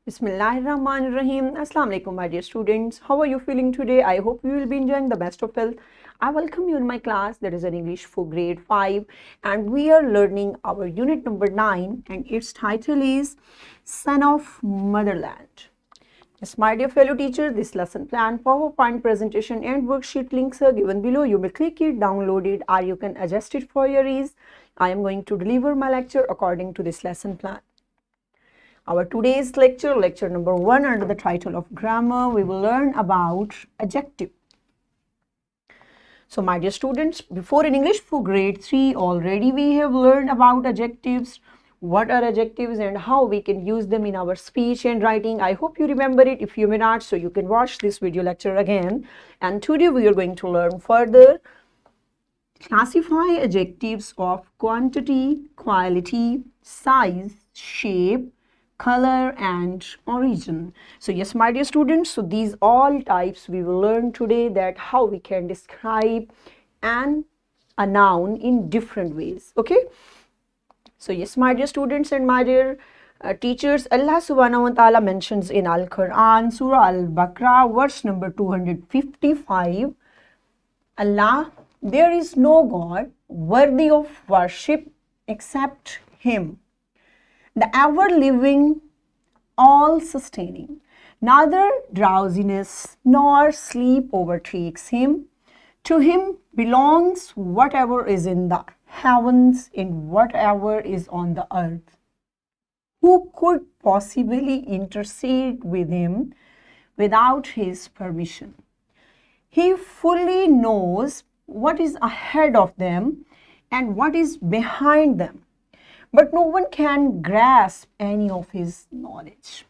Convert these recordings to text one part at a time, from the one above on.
Bismillahirrahmanirrahim. Assalamu alaikum, my dear students. How are you feeling today? I hope you will be enjoying the best of health. I welcome you in my class that is an English for grade 5, and we are learning our unit number 9, and its title is Son of Motherland. Yes, my dear fellow teacher, this lesson plan, PowerPoint presentation and worksheet links are given below. You may click it, download it, or you can adjust it for your ease. I am going to deliver my lecture according to this lesson plan. Our today's lecture number 1, under the title of grammar, we will learn about adjective. So my dear students, before in English for grade 3 already we have learned about adjectives, what are adjectives and how we can use them in our speech and writing. I hope you remember it. If you may not, so you can watch this video lecture again. And today we are going to learn further. Classify adjectives of quantity, quality, size, shape, color and origin. So yes, my dear students, so these all types we will learn today, that how we can describe a noun in different ways. Okay, so yes, my dear students and my dear teachers, Allah subhanahu wa ta'ala mentions in Al-Quran, Surah Al-Baqarah, verse number 255, Allah, there is no God worthy of worship except Him, the ever-living, all-sustaining. Neither drowsiness nor sleep overtakes Him. To Him belongs whatever is in the heavens and whatever is on the earth. Who could possibly intercede with Him without His permission? He fully knows what is ahead of them and what is behind them, but no one can grasp any of His knowledge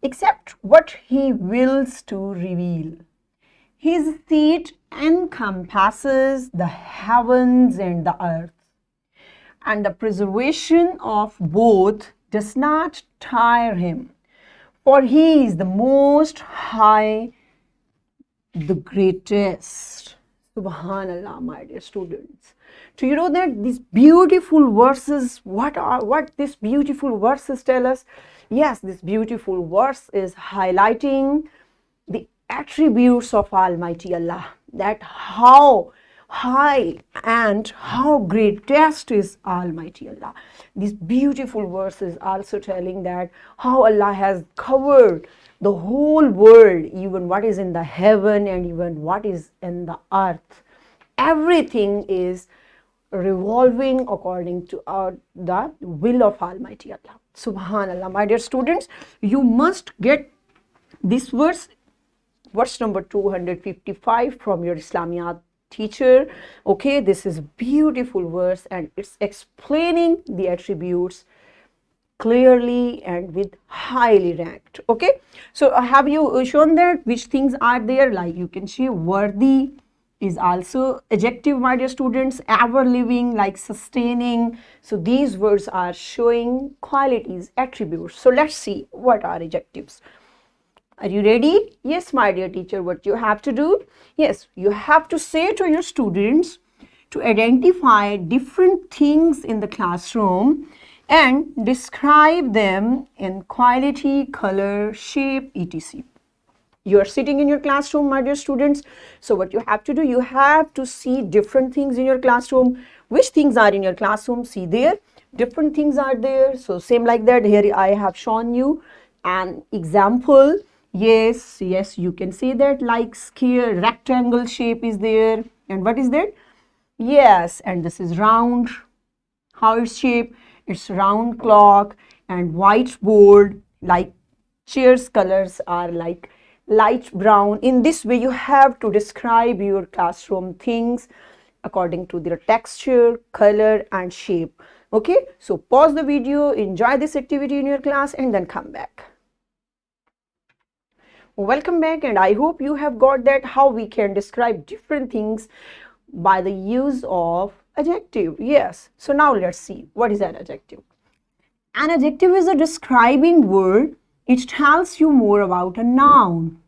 except what He wills to reveal. His seat encompasses the heavens and the earth, and the preservation of both does not tire Him, for He is the Most High, the greatest. Subhanallah, my dear students. Do you know that these beautiful verses, what these beautiful verses tell us? Yes, this beautiful verse is highlighting the attributes of Almighty Allah, that how high and how greatest is Almighty Allah. These beautiful verses also telling that how Allah has covered the whole world, even what is in the heaven and even what is in the earth. Everything is revolving according to the will of Almighty Allah. Subhanallah, my dear students, you must get this verse number 255 from your Islamiyat teacher. Okay, this is a beautiful verse and it's explaining the attributes clearly and with highly ranked. Okay, so have you shown that which things are there? Like you can see worthy is also adjective, my dear students, ever living, like sustaining. So these words are showing qualities, attributes. So let's see what are adjectives. Are you ready? Yes, my dear teacher, what you have to do? Yes, you have to say to your students to identify different things in the classroom and describe them in quality, color, shape, etc. You are sitting in your classroom, my dear students. So what you have to do, you have to see different things in your classroom. Which things are in your classroom? See there, different things are there. So same like that, here I have shown you an example. Yes, you can see that, like square, rectangle shape is there. And what is that? Yes, and this is round. How it's shaped? It's round clock and whiteboard, like chairs colors are like light brown. In this way you have to describe your classroom things according to their texture, color and shape. Okay, so pause the video, enjoy this activity in your class and then come back. Welcome back, and I hope you have got that how we can describe different things by the use of adjective. Yes, so now let's see what is an adjective. An adjective is a describing word. It tells you more about a noun.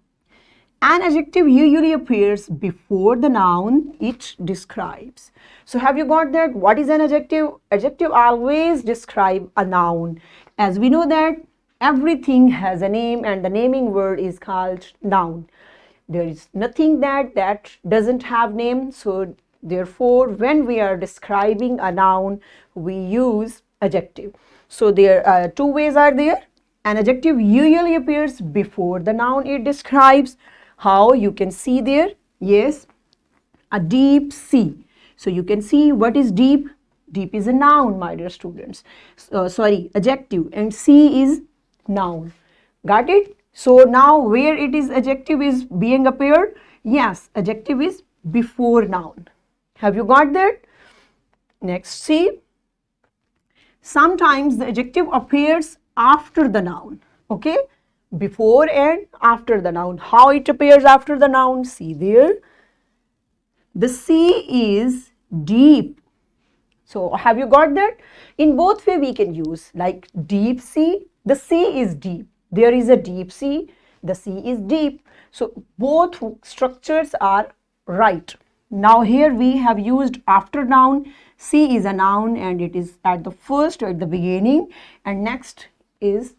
An adjective usually appears before the noun it describes. So have you got that? What is an adjective? Adjective always describe a noun. As we know that Everything has a name, and the naming word is called noun. There is nothing that doesn't have name. So therefore, when we are describing a noun, we use adjective. So there are two ways are there. An adjective usually appears before the noun it describes. How? You can see there. Yes, a deep sea. So you can see what is deep. Deep is a noun, my dear students. Sorry, adjective, and sea is noun. Got it? So now where it is adjective is being appeared? Yes, adjective is before noun. Have you got that? Next, see. Sometimes the adjective appears after the noun. Okay? Before and after the noun. How it appears after the noun? See there. The sea is deep. So have you got that? In both way we can use, like deep sea. The sea is deep. There is a deep sea. The sea is deep. So both structures are right. Now here we have used after noun. Sea is a noun and it is at the first or at the beginning, and next is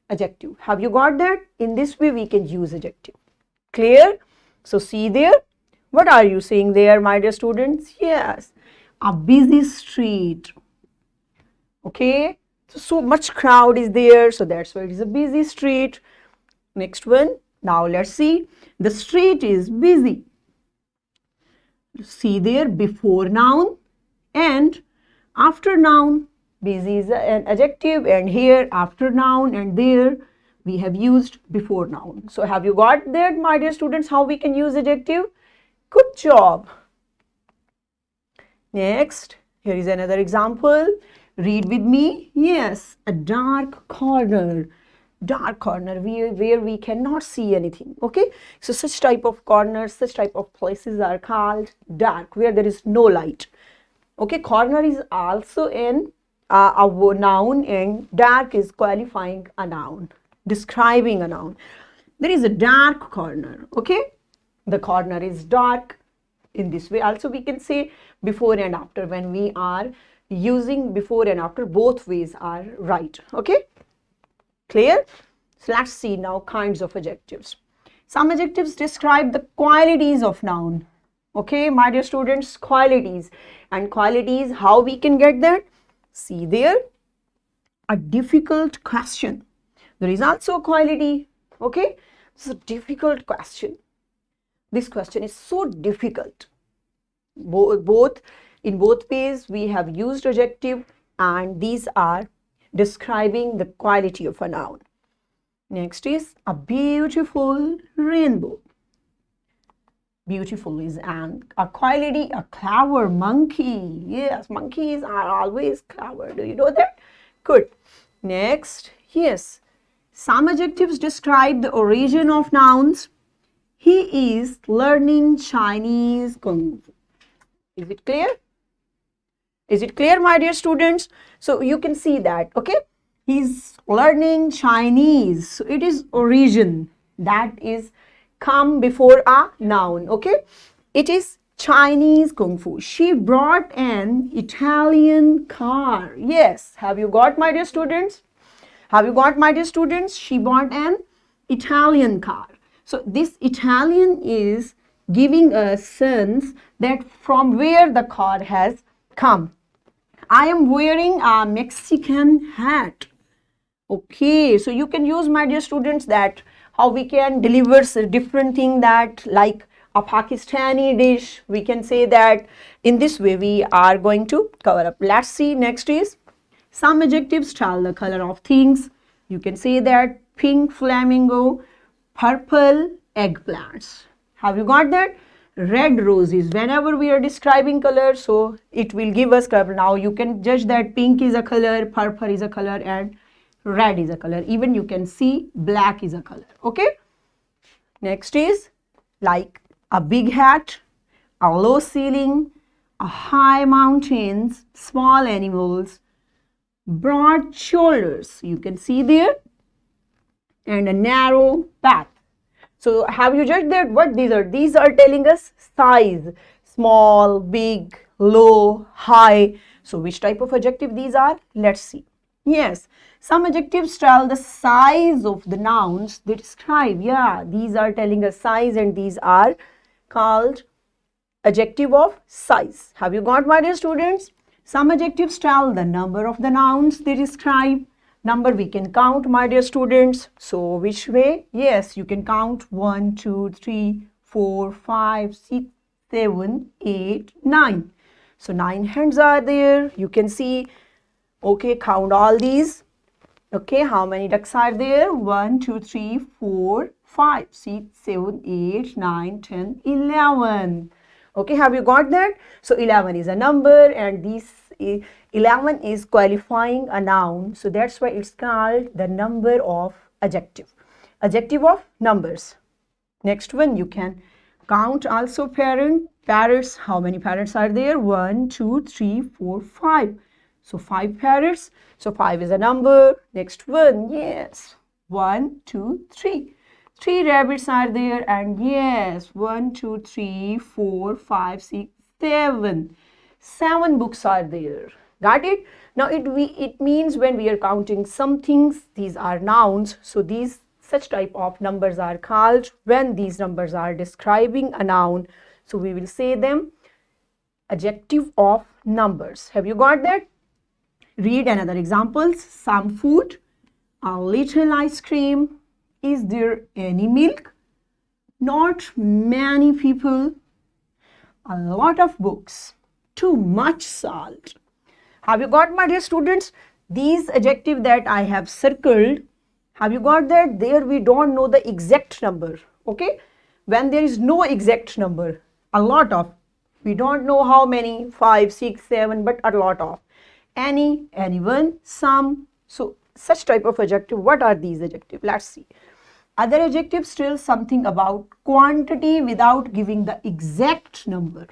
adjective. Have you got that? In this way we can use adjective. Clear? So see there. What are you saying there, my dear students? Yes, a busy street. Okay, so much crowd is there, so that's why it is a busy street. Next one. Now let's see. The street is busy. See there, before noun and after noun. Busy is an adjective, and here after noun, and there we have used before noun. So have you got that, my dear students, how we can use adjective? Good job. Next, here is another example. Read with me. Yes, a dark corner. Dark corner where we cannot see anything. Okay, so such type of corners, such type of places are called dark, where there is no light. Okay, corner is also in a noun, and dark is qualifying a noun, describing a noun. There is a dark corner. Okay, the corner is dark. In this way also we can say before and after. When we are using before and after, both ways are right. Okay, clear? So let's see now kinds of adjectives. Some adjectives describe the qualities of noun. Okay, my dear students, qualities. And qualities, how we can get that? See there, a difficult question. There is also a quality. Okay, it's a difficult question. This question is so difficult. In both ways we have used adjective, and these are describing the quality of a noun. Next is a beautiful rainbow. Beautiful is a quality. A clever monkey. Yes, monkeys are always clever. Do you know that? Good. Next, yes, some adjectives describe the origin of nouns. He is learning Chinese Kung Fu. Is it clear? Is it clear, my dear students? So you can see that, okay? He's learning Chinese. So it is origin. That is come before a noun, okay? It is Chinese Kung Fu. She brought an Italian car. Yes. Have you got, my dear students? Have you got, my dear students? She bought an Italian car. So this Italian is giving a sense that from where the car has come. I am wearing a Mexican hat. Okay, so you can use, my dear students, that how we can deliver a different thing, that like a Pakistani dish. We can say that in this way we are going to cover up. Let's see, next is some adjectives tell the color of things. You can say that pink flamingo, purple eggplants. Have you got that? Red roses. Whenever we are describing color, so it will give us color. Now you can judge that pink is a color, purple is a color, and red is a color. Even you can see black is a color. Okay. Next is like a big hat, a low ceiling, a high mountains, small animals, broad shoulders. You can see there, and a narrow path. So have you judged that what these are? These are telling us size, small, big, low, high. So which type of adjective these are? Let's see. Yes, some adjectives tell the size of the nouns they describe. Yeah, these are telling a size and these are called adjective of size. Have you got, my dear students? Some adjectives tell the number of the nouns they describe. Number we can count, my dear students. So which way? Yes, you can count 1, 2, 3, 4, 5, 6, 7, 8, 9. So 9 hands are there. You can see. Okay, count all these. Okay, how many ducks are there? 1, 2, 3, 4, 5, 6, 7, 8, 9, 10, 11. Okay, have you got that? So 11 is a number and this 11 is qualifying a noun. So that's why it's called the number of adjective. Adjective of numbers. Next one, you can count also parrots. How many parrots are there? 1, 2, 3, 4, 5. So 5 parrots. So 5 is a number. Next one, yes. 1, 2, 3. 3 rabbits are there and yes, 1, 2, 3, 4, 5, 6, 7. 7 books are there. Got it? Now it means when we are counting some things, these are nouns. So these such type of numbers are called when these numbers are describing a noun. So we will say them adjective of numbers. Have you got that? Read another examples. Some food, a little ice cream. Is there any milk? Not many people. A lot of books. Too much salt. Have you got, my dear students? These adjectives that I have circled, have you got that? There we don't know the exact number. Okay? When there is no exact number, a lot of, we don't know how many, 5, 6, 7, but a lot of. Any, anyone, some. So such type of adjective. What are these adjectives? Let's see. Other adjectives tell something about quantity without giving the exact number.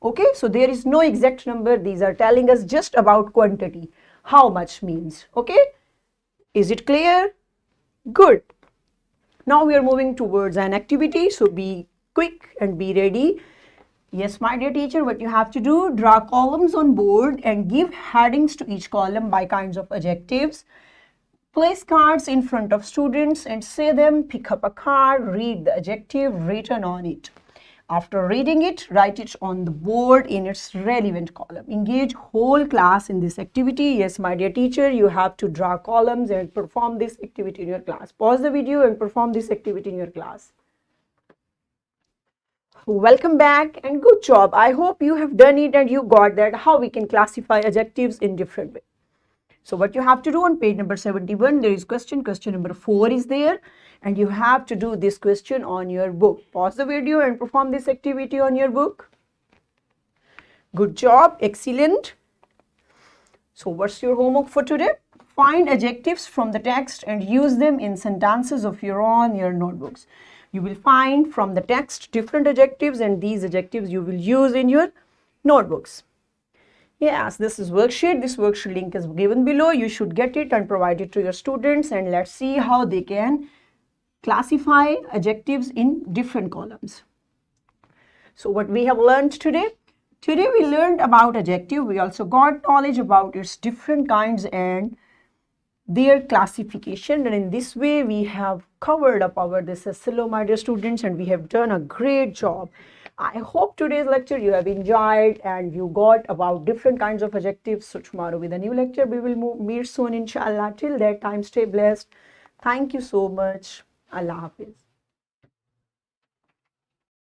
Okay, so there is no exact number. These are telling us just about quantity. How much means. Okay, is it clear? Good. Now we are moving towards an activity. So be quick and be ready. Yes, my dear teacher, what you have to do, draw columns on board and give headings to each column by kinds of adjectives. Place cards in front of students and say them, pick up a card, read the adjective written on it. After reading it, write it on the board in its relevant column. Engage whole class in this activity. Yes, my dear teacher, you have to draw columns and perform this activity in your class. Pause the video and perform this activity in your class. Welcome back and good job. I hope you have done it and you got that how we can classify adjectives in different ways. So what you have to do on page number 71, there is question number 4 is there and you have to do this question on your book. Pause the video and perform this activity on your book. Good job, excellent. So what's your homework for today? Find adjectives from the text and use them in sentences of your own, your notebooks. You will find from the text different adjectives and these adjectives you will use in your notebooks. Yes, this is worksheet. This worksheet link is given below. You should get it and provide it to your students and let's see how they can classify adjectives in different columns. So what we have learned today? Today we learned about adjective. We also got knowledge about its different kinds and their classification, and in this way we have covered up our this SLO, my dear students, and we have done a great job. I hope today's lecture you have enjoyed and you got about different kinds of adjectives. So tomorrow with a new lecture we will meet soon, inshallah. Till that time, stay blessed. Thank you so much. Allah Hafiz.